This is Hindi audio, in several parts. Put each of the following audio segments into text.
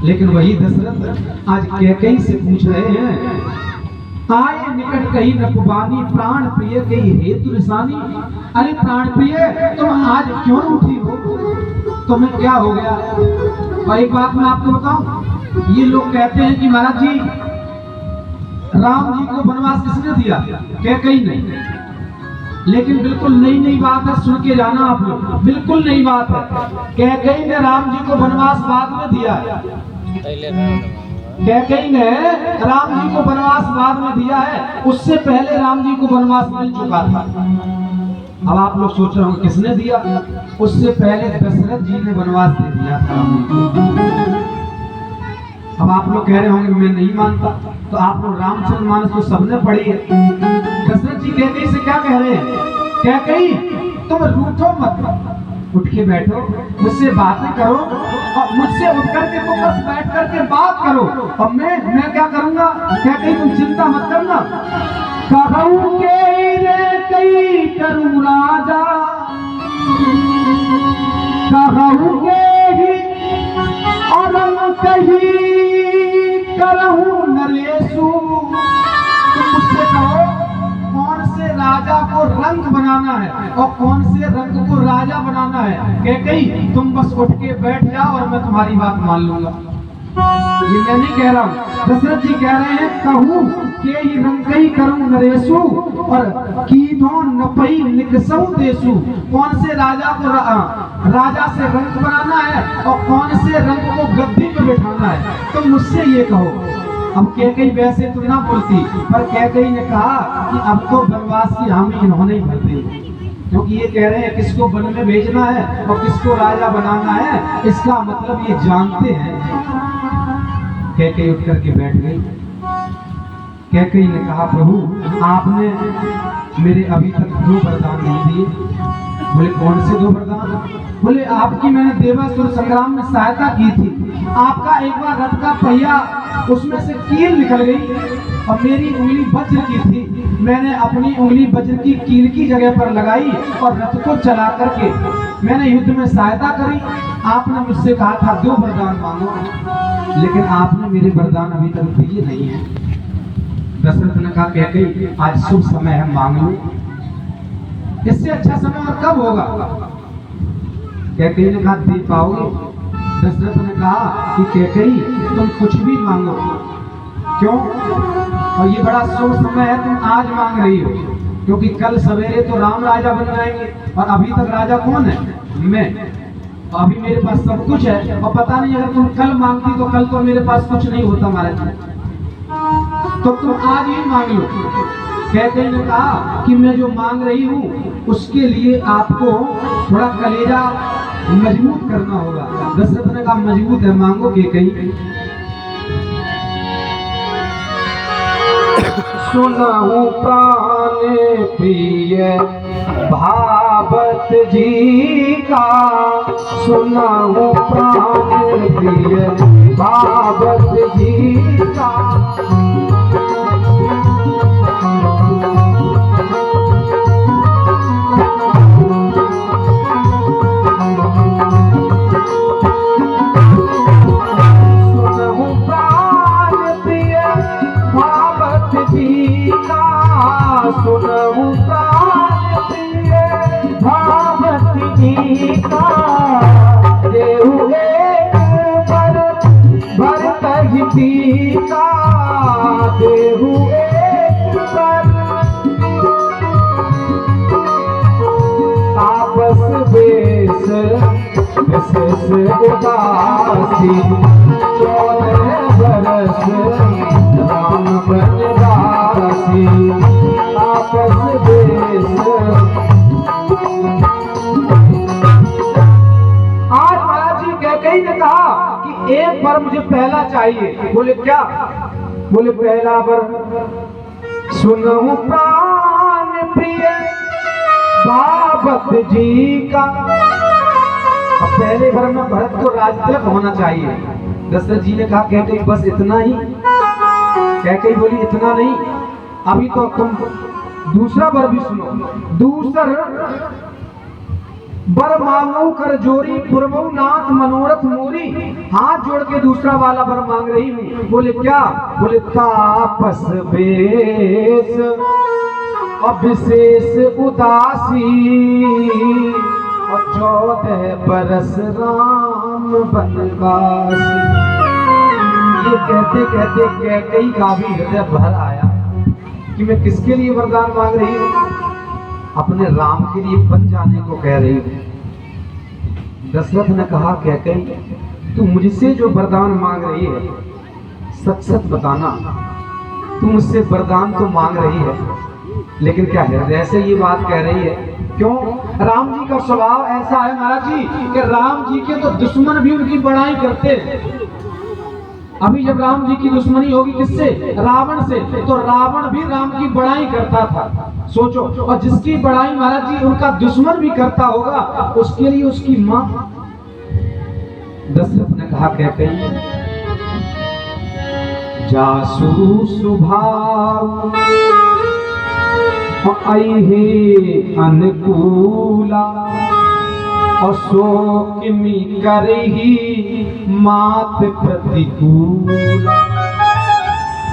लेकिन वही दशरथ आज कैकेयी से पूछ रहे हैं, आए निकट कही नकुबानी प्राण प्रिय कही हेतु निशानी। अरे प्राण प्रिय, तुम आज क्यों उठी हो? तुम्हें क्या हो गया? और एक बात मैं आपको बताऊं, ये लोग कहते हैं कि महाराज जी राम जी को वनवास किसने दिया? कैकेयी ने। लेकिन बिल्कुल नई नई बात है, सुन के जाना आप लोग, बिल्कुल नई बात है। कैकेयी ने राम जी को वनवास बाद में दिया है। कैकेयी ने राम जी को वनवास बाद में दिया है, उससे पहले राम जी को वनवास मिल चुका था। अब आप लोग सोच रहे होंगे किसने दिया? उससे पहले दशरथ जी ने वनवास दे दिया था राम जी को। अब आप लोग कह रहे होंगे मैं नहीं मानता, तो आप लोग रामचरितमानस तो सबने पढ़ी है। दशरथ जी कैकेयी से क्या कह रहे हैं? कैकेयी तुम रूठो मत, उठ के बैठो, मुझसे बातें करो, और मुझसे उठ करके तुम बस बैठ करके बात करो, और मैं क्या करूंगा? कैकेयी तुम चिंता मत करना। कहूं के रे कई करूं राजा, कहूं के ही और कहीं करहूं नरेशु। तुम मुझसे कहो कौन से राजा को रंग बनाना है और कौन से रंग को राजा बनाना है। कैकेयी तुम बस उठ के बैठ जाओ और मैं तुम्हारी बात मान लूंगा। ये मैं नहीं कह रहा हूँ, दशरथ जी कह रहे हैं कहूं के ही रंगई करूं नरेशु और कीधो नपई निकसऊ देशु। कौन से राजा को राजा से रंग बनाना है और कौन से रंग को गद्दी पे बिठाना है, तुम मुझसे ये कहो। अब कैकेयी वैसे तो ना बोलती, पर कैकेयी ने कहा कि अब तो वनवास की हामी इन्होंने ही भर दी, क्योंकि ये कह रहे हैं किसको वन में भेजना है और किसको राजा बनाना है, इसका मतलब ये जानते हैं। कैकेयी उठ करके बैठ गई। कैकेयी ने कहा प्रभु आपने मेरे अभी तक 2 वरदान नहीं दिए। बोले कौन से 2 वरदान? बोले आपकी मैंने देवासुर संग्राम में सहायता की थी, आपका एक बार रथ का पहिया उसमें से कील निकल गई और मेरी उंगली वज्र की थी, मैंने अपनी उंगली वज्र की कील की जगह पर लगाई और रथ को चला करके मैंने युद्ध में सहायता करी। आपने मुझसे कहा था 2 वरदान मांगो, लेकिन आपने मेरे वरदान अभी तक दिए नहीं है। दशरथ ने कहा कैकेयी आज शुभ समय है, मांग लो, इससे अच्छा समय और कब होगा? कैकेयी ने कहा दे पाओगे? दशरथ ने कहा कि कैकेयी तुम कुछ भी मांगो। क्यों? और ये बड़ा शुभ समय है, तुम आज मांग रही हो, क्योंकि कल सवेरे तो राम राजा बन जाएंगे और अभी तक राजा कौन है? मैं। अभी मेरे पास सब कुछ है और पता नहीं अगर तुम कल मांगती तो कल तो मेरे पास कुछ नहीं होता महाराज, तो तुम आज ही मांग लो। कैकेयी ने कहा कि मैं जो मांग रही हूँ उसके लिए आपको थोड़ा कलेजा मजबूत करना होगा। दशरथ ने कहा मजबूत है, मांगो कैकेयी। सुनहु प्राण प्रिय भावत जी का, सुनहु प्राण प्रिय भावत जी का। सुनहु प्राण प्रिय भावत जी का, देहु एक भर कहि टीका, देहु एक भर तापस बेश विशेष उदासी, 14 बरस राम बनवासी, तापस बेश। आज महाराज जी कैकेयी ने कहा कि एक वर मुझे पहला चाहिए। बोले क्या? बोले पहला वर सुनहु प्राण प्रिय भावत जी का। पहले वर में भरत को राजतिलक होना चाहिए। दशरथ जी ने कहा कैकेयी बस इतना ही? कैकेयी बोली इतना नहीं, अभी तो तुम दूसरा वर भी सुनो। दूसर बर मांगो कर जोरी पुरबो नाथ मनोरथ मोरी। हाथ जोड़ के दूसरा वाला बर मांग रही हूँ। बोले क्या? बोले तापस बेस और विशेष उदासी और 14 बरस राम बनवासी। ये कहते कहते कैकेयी का भी हृदय भर आया कि मैं किसके लिए वरदान मांग रही हूँ? अपने राम के लिए बन जाने को कह रही हूँ। दशरथ ने कहा कैकेयी तू मुझसे जो वरदान मांग रही है सच सच बताना, तू मुझसे वरदान तो मांग रही है लेकिन क्या हृदय से ये बात कह रही है? क्यों? राम जी का स्वभाव ऐसा है महाराज जी कि राम जी के तो दुश्मन भी उनकी बड़ाई करते हैं। अभी जब राम जी की दुश्मनी होगी किससे? रावण से, तो रावण भी राम की बड़ाई करता था। सोचो, और जिसकी बड़ाई महाराज जी उनका दुश्मन भी करता होगा उसके लिए उसकी मां। दशरथ ने कहा कैकेयी जासूस भाव अहे अनुकूला और शोक में करही मात प्रतिकूला।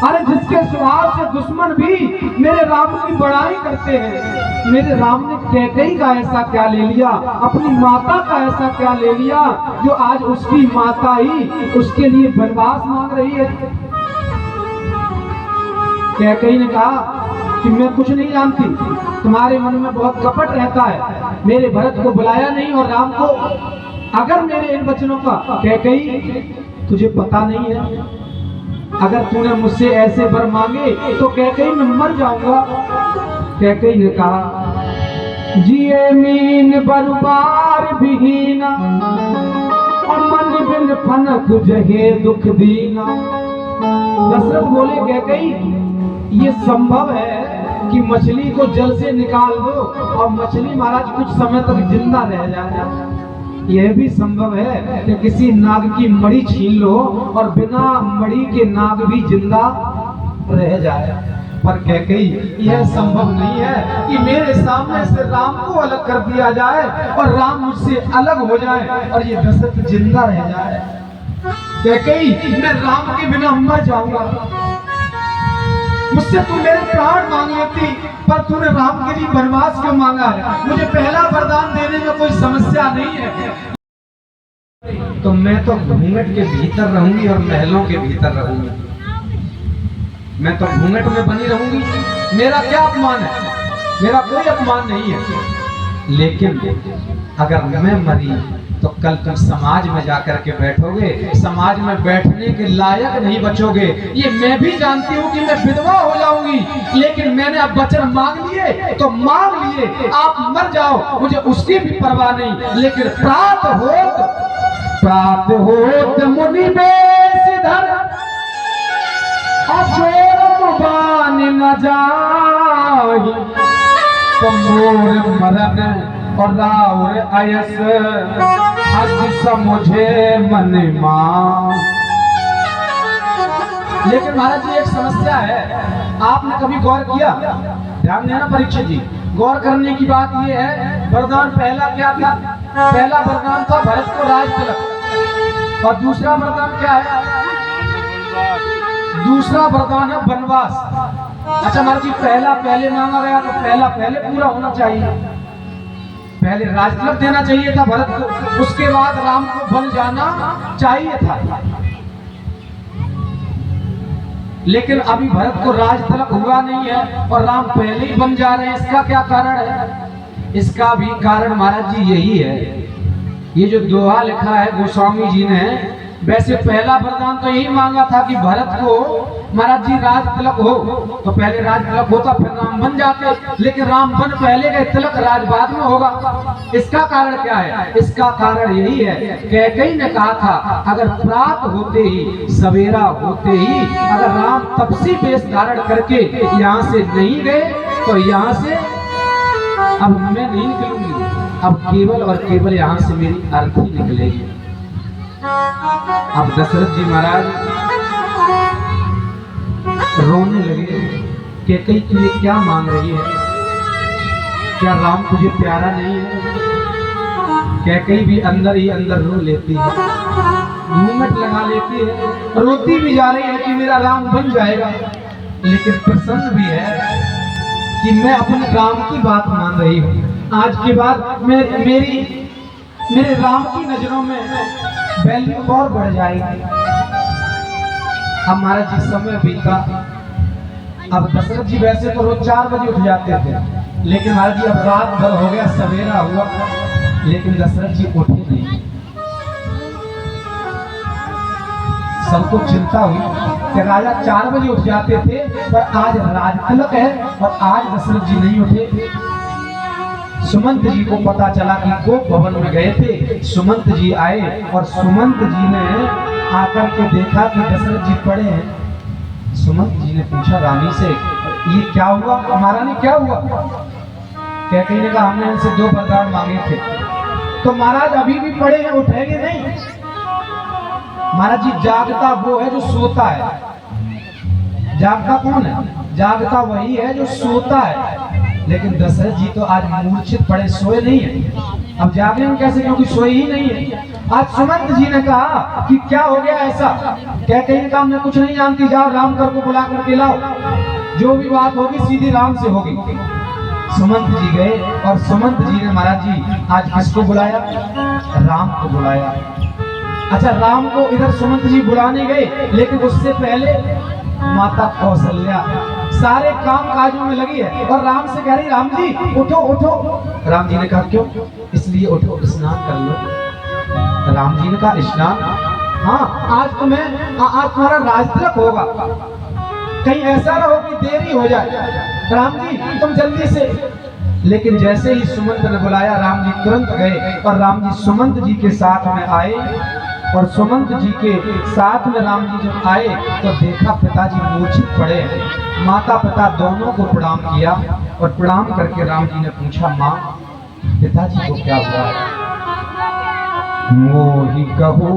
अरे जिसके स्वभाव से दुश्मन भी मेरे राम की बड़ाई करते हैं, मेरे राम ने कैकेयी का ऐसा क्या ले लिया, अपनी माता का ऐसा क्या ले लिया जो आज उसकी माता ही उसके लिए वनवास मांग रही है। कैकेयी ने कहा कि मैं कुछ नहीं जानती, तुम्हारे मन में बहुत कपट रहता है, मेरे भरत को बुलाया नहीं और राम को। अगर मेरे इन वचनों का कैकेयी तुझे पता नहीं है, अगर तूने मुझसे ऐसे वर मांगे तो कैकेयी मैं मर जाऊंगा। कैकेयी ने कहा जिए मीन बरबार विहीना और मन बिन फनक जहे दुख दीना। दशरथ बोले कैकेयी ये संभव है कि मछली को जल से निकाल दो और मछली महाराज कुछ समय तक जिंदा रह जाए। यह भी संभव है कि किसी नाग की मड़ी छीन लो और बिना मड़ी के नाग भी जिंदा रह जाए। पर कैकेयी यह संभव नहीं है कि मेरे सामने से राम को अलग कर दिया जाए और राम मुझसे अलग हो जाए और ये दशरथ जिंदा रह जाए। कैकेयी मैं राम के बिना मर जाऊंगा। मुझसे तू मेरे प्राण मांग लेती, पर तूने राम के लिए वनवास क्यों मांगा है? मुझे पहला वरदान देने में कोई समस्या नहीं है, तो मैं तो घूंघट के भीतर रहूंगी और महलों के भीतर रहूंगी। मैं तो घूंघट में बनी रहूंगी। मेरा क्या अपमान है? मेरा कोई अपमान नहीं है। लेकिन अगर मैं मरी तो कल तुम समाज में जाकर के बैठोगे, समाज में बैठने के लायक नहीं बचोगे। ये मैं भी जानती हूँ कि मैं विधवा हो जाऊंगी, लेकिन मैंने अब वचन मांग लिए तो मांग लिए। आप मर जाओ मुझे उसकी भी परवाह नहीं, लेकिन प्रात होत मुनि बेसिधर और जोर बान न जाहि तो मोर मरन और राउर अयस आज मुझे मन मां। लेकिन महाराज जी एक समस्या है, आपने कभी गौर किया? ध्यान देना परीक्षित जी, गौर करने की बात यह है वरदान पहला क्या था? पहला वरदान था भरत को राज तिलक और दूसरा वरदान क्या है? दूसरा वरदान है वनवास। अच्छा महाराज जी पहला पहले मांगा गया तो पहला पहले पूरा होना चाहिए। पहले राज तिलक देना चाहिए था भरत को, उसके बाद राम को बन जाना चाहिए था। लेकिन अभी भरत को राज तिलक हुआ नहीं है और राम पहले ही बन जा रहे हैं। इसका क्या कारण है? इसका भी कारण महाराज जी यही है, ये जो दोहा लिखा है गोस्वामी जी ने, वैसे पहला वरदान तो यही मांगा था कि भरत को महाराज जी राज तिलक हो, तो पहले राज तिलक होता फिर राम बन जाते, लेकिन राम बन पहले गए, तिलक राज बाद में होगा। इसका कारण क्या है? इसका कारण यही है, कैकेयी ने कहा था अगर प्रात होते ही सवेरा होते ही अगर राम तपसी वेश धारण करके यहाँ से नहीं गए तो यहाँ से अब मैं नहीं निकलूंगी, अब केवल और केवल यहाँ से मेरी अर्थी निकलेगी। अब दशरथ जी महाराज रोने लगे, कैकेयी तू ये क्या मांग रही है? क्या राम तुझे प्यारा नहीं है? कैकेयी भी अंदर ही अंदर रो लेती है, घूंघट लगा लेती है, रोती भी जा रही है कि मेरा राम बन जाएगा, लेकिन प्रसन्न भी है कि मैं अपने राम की बात मान रही हूँ। आज के बाद मेरे राम की नजरों में वैल्यू और बढ़ जाएगी। अब महाराज जी समय बीता, अब दशरथ जी वैसे तो रोज 4 बजे उठ जाते थे, लेकिन महाराज जी अब रात भर हो गया, सवेरा हुआ, लेकिन दशरथ जी उठे नहीं। सबको चिंता हुई कि राजा 4 बजे उठ जाते थे, पर आज राजतिलक है और आज दशरथ जी नहीं उठे। सुमंत जी को पता चला कि गोप भवन में गए थे, सुमंत जी आए और सुमंत जी ने आकर के देखा कि दशरथ जी पड़े हैं। सुमंत जी ने पूछा रानी से, ये क्या हुआ महारानी, क्या हुआ? कैकेयी ने कहा हमने इनसे 2 वरदान मांगे थे, तो महाराज अभी भी पड़े हैं, उठेंगे नहीं। महाराज जी जागता वो है जो सोता है, जागता कौन है? जागता वही है जो सोता है, लेकिन दशरथ जी तो आज मूर्छित पड़े, सोए नहीं है। अब जागे हम कैसे, क्योंकि सोए ही नहीं है। आज सुमंत जी ने कहा कि क्या हो गया ऐसा? कैकेयी ने कहा मैं कुछ नहीं जानती, जाओ राम कर को बुला करके लाओ, जो भी बात होगी सीधी राम से होगी। सुमंत जी गए और सुमंत जी ने महाराज जी आज किसको बुलाया? राम को बुलाया। अच्छा, राम को इधर सुमंत जी बुलाने गए, लेकिन उससे पहले माता कौशल्या सारे काम काजों में लगी है और राम से कह रही राम जी उठो उठो। राम जी ने कहा क्यों? इसलिए उठो स्नान कर लो। राम जी ने कहा स्नान? हाँ, आज तुम्हारा राजतिलक होगा, कहीं ऐसा ना हो कि देरी हो जाए। राम जी तुम जल्दी से। लेकिन जैसे ही सुमंत ने बुलाया, राम जी तुरंत गए और राम जी सुमंत जी के साथ में आए। और सुमंत जी के साथ में राम जी जब आए तो देखा पिताजी मूर्छित पड़े हैं। माता पिता दोनों को प्रणाम किया और प्रणाम करके राम जी ने पूछा, माँ पिताजी को क्या हुआ? मोहि कहो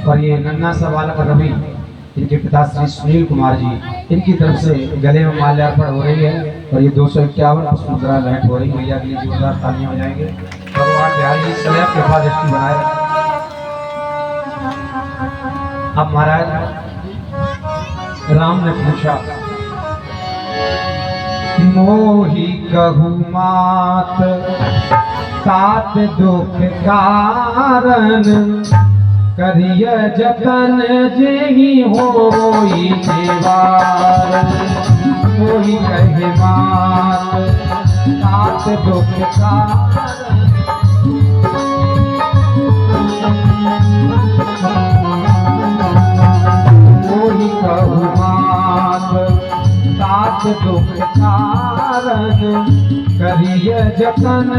और ये नन्हा सा बालक रवि, इनके पिता श्री सुनील कुमार जी, इनकी तरफ से गले में माल्यार्पण हो रही है और ये 251 पुष्प मुद्रा भेंट हो रही है। भैया के लिए जोरदार तालियां बजाएंगे। भगवान बिहारी जी सदैव कृपा दृष्टि बनाए रखें। अब महाराज राम ने पूछा, मोहि कहु मात तात दुख कारण, करिय जतन जेहि होई निवार। मोहि कहे मात तात दुख कारण, मोहि कहु मात तात दुख कारण, करिय जतन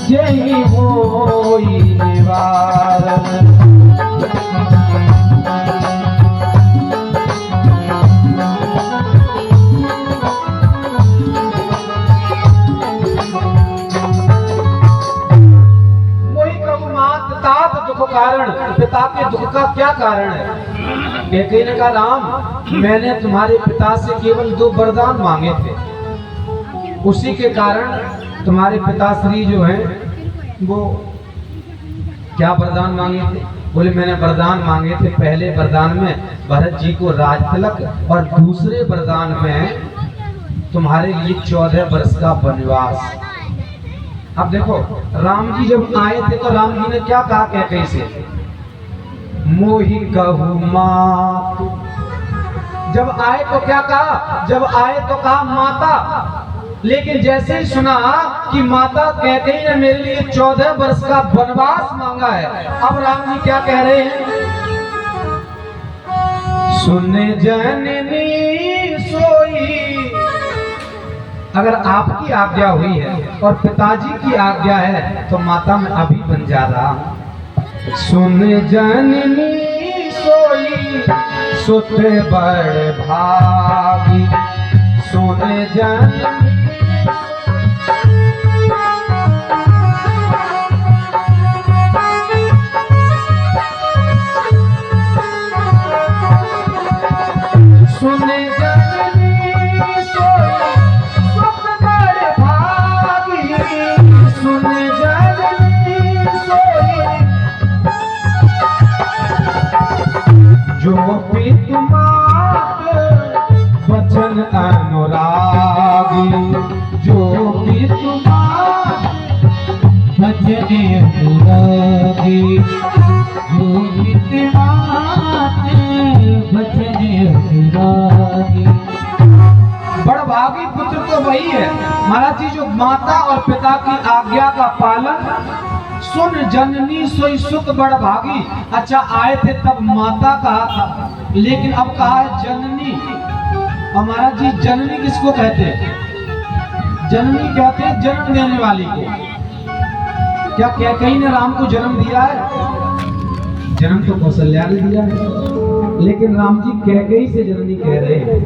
जेहि होई निवार। कारण, पिता के दुख का क्या कारण है? कैकेयी ने कहा राम मैंने तुम्हारे पिता से केवल 2 वरदान मांगे थे, उसी के कारण तुम्हारे पिताश्री जो हैं वो क्या वरदान मांगे थे? बोले मैंने वरदान मांगे थे, पहले वरदान में भरत जी को राजतिलक और दूसरे वरदान में तुम्हारे लिए 14 वर्ष का वनवास। अब देखो राम जी जब आए थे तो राम जी ने क्या कहा कैकेयी से? मोहि कहु मात। जब आए तो क्या कहा? जब आए तो कहा माता, लेकिन जैसे ही सुना कि माता कैकेयी ने मेरे लिए 14 वर्ष का वनवास मांगा है, अब राम जी क्या कह रहे हैं? सुने जननी सोई। अगर आपकी आज्ञा हुई है और पिताजी की आज्ञा है तो माता मैं अभी बन जा रहा हूं। सुन जननी सोई सुत बड़ भागी, सुन जननी अनुरागी जो नित माते भजन अनुरागी। बड़भागी पुत्र तो वही है महाराज जी जो माता और पिता की आज्ञा का पालन सुन जननी सोई सुत बड़भागी। अच्छा आए थे तब माता कहा था लेकिन अब कहा है जननी। और महाराज जी जननी किसको कहते हैं? जननी कहते हैं जन्म देने वाली को। क्या कैकेयी ने राम को जन्म दिया है? जन्म तो कौशल्या ने दिया है, लेकिन राम जी कैकेयी से जननी कह रहे हैं।